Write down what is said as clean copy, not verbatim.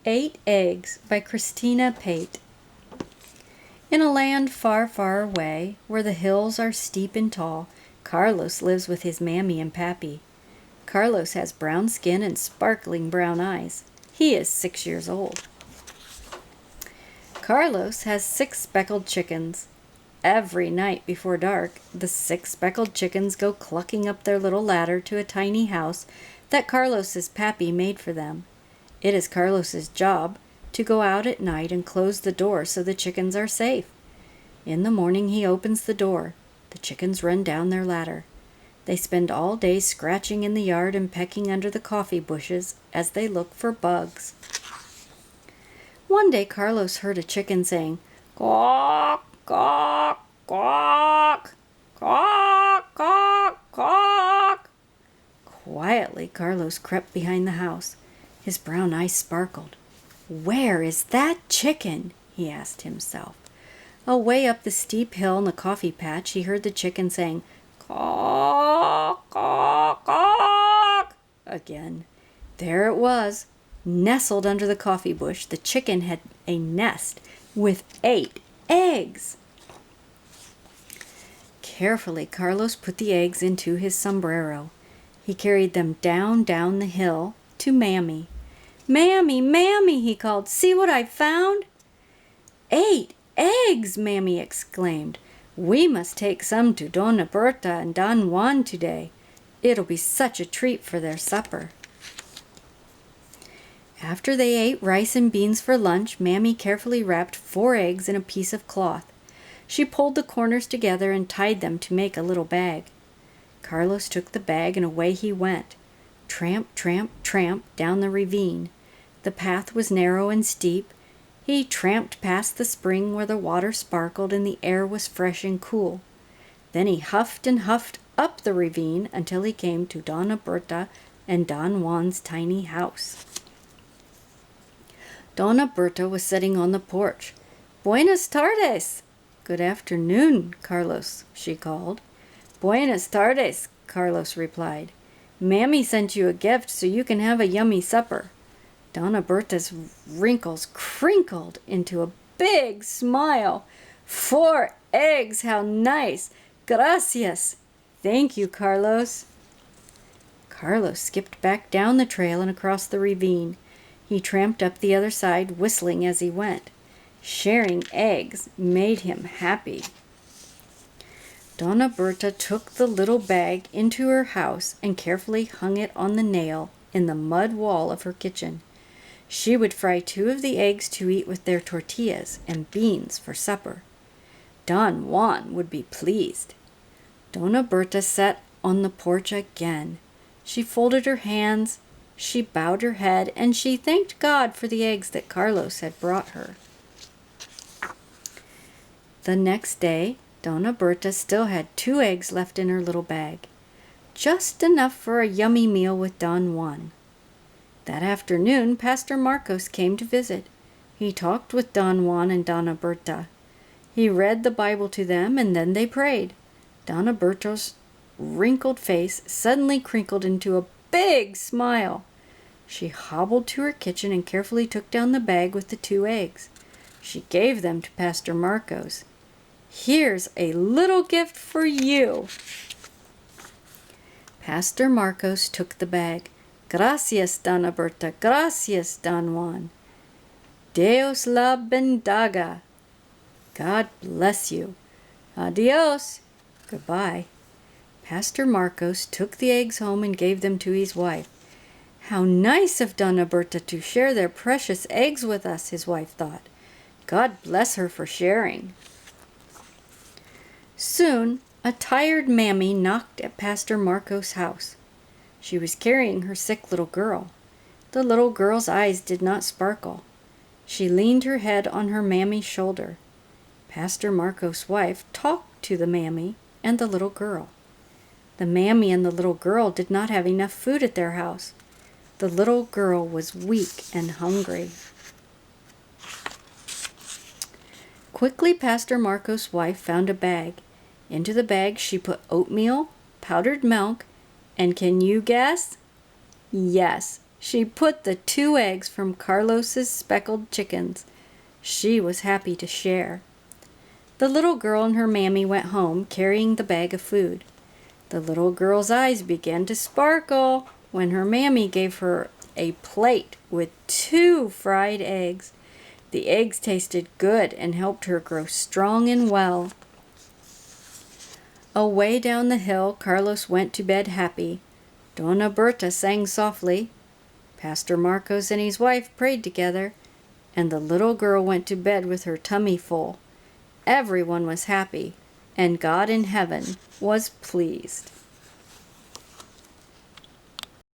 8 Eggs by Christina Peight. In a land far, far away, where the hills are steep and tall, Carlos lives with his mammy and pappy. Carlos has brown skin and sparkling brown eyes. He is 6 years old. Carlos has 6 speckled chickens. Every night before dark, the 6 speckled chickens go clucking up their little ladder to a tiny house that Carlos's pappy made for them. It is Carlos's job to go out at night and close the door so the chickens are safe. In the morning he opens the door. The chickens run down their ladder. They spend all day scratching in the yard and pecking under the coffee bushes as they look for bugs. One day Carlos heard a chicken saying, "Quack, quack, quack, quack, quack, quack." Quietly, Carlos crept behind the house. His brown eyes sparkled. "Where is that chicken?" he asked himself. Away up the steep hill in the coffee patch, he heard the chicken saying, "Caw, caw, caw," again. There it was. Nestled under the coffee bush, the chicken had a nest with 8 eggs. Carefully, Carlos put the eggs into his sombrero. He carried them down the hill to Mammy. "Mammy, Mammy," he called, "see what I found?" "8 eggs!" Mammy exclaimed. "We must take some to Dona Berta and Don Juan today. It'll be such a treat for their supper." After they ate rice and beans for lunch, Mammy carefully wrapped 4 eggs in a piece of cloth. She pulled the corners together and tied them to make a little bag. Carlos took the bag and away he went. Tramp, tramp, tramp down the ravine. The path was narrow and steep. He tramped past the spring where the water sparkled and the air was fresh and cool. Then he huffed and huffed up the ravine until he came to Dona Berta and Don Juan's tiny house. Dona Berta was sitting on the porch. "Buenas tardes." "Good afternoon, Carlos," she called. "Buenas tardes," Carlos replied. "Mammy sent you a gift so you can have a yummy supper." Dona Berta's wrinkles crinkled into a big smile. "4 eggs, how nice! Gracias!" "Thank you, Carlos." Carlos skipped back down the trail and across the ravine. He tramped up the other side, whistling as he went. Sharing eggs made him happy. Dona Berta took the little bag into her house and carefully hung it on the nail in the mud wall of her kitchen. She would fry 2 of the eggs to eat with their tortillas and beans for supper. Don Juan would be pleased. Dona Berta sat on the porch again. She folded her hands, she bowed her head, and she thanked God for the eggs that Carlos had brought her. The next day, Dona Berta still had 2 eggs left in her little bag, just enough for a yummy meal with Don Juan. That afternoon, Pastor Marcos came to visit. He talked with Don Juan and Dona Berta. He read the Bible to them, and then they prayed. Dona Berta's wrinkled face suddenly crinkled into a big smile. She hobbled to her kitchen and carefully took down the bag with the 2 eggs. She gave them to Pastor Marcos. "Here's a little gift for you." Pastor Marcos took the bag. "Gracias, Dona Berta. Gracias, Don Juan." "Dios la bendiga." "God bless you." "Adios." Goodbye. Pastor Marcos took the eggs home and gave them to his wife. "How nice of Dona Berta to share their precious eggs with us," his wife thought. "God bless her for sharing." Soon, a tired Mammy knocked at Pastor Marcos' house. She was carrying her sick little girl. The little girl's eyes did not sparkle. She leaned her head on her Mammy's shoulder. Pastor Marcos' wife talked to the Mammy and the little girl. The Mammy and the little girl did not have enough food at their house. The little girl was weak and hungry. Quickly, Pastor Marcos' wife found a bag. Into the bag she put oatmeal, powdered milk, and can you guess? Yes, She put the 2 eggs from Carlos's speckled chickens. She was happy to share. The little girl and her mammy went home carrying the bag of food. The little girl's eyes began to sparkle when her mammy gave her a plate with 2 fried eggs. The eggs tasted good and helped her grow strong and well. Away down the hill, Carlos went to bed happy. Dona Berta sang softly. Pastor Marcos and his wife prayed together, and the little girl went to bed with her tummy full. Everyone was happy, and God in heaven was pleased.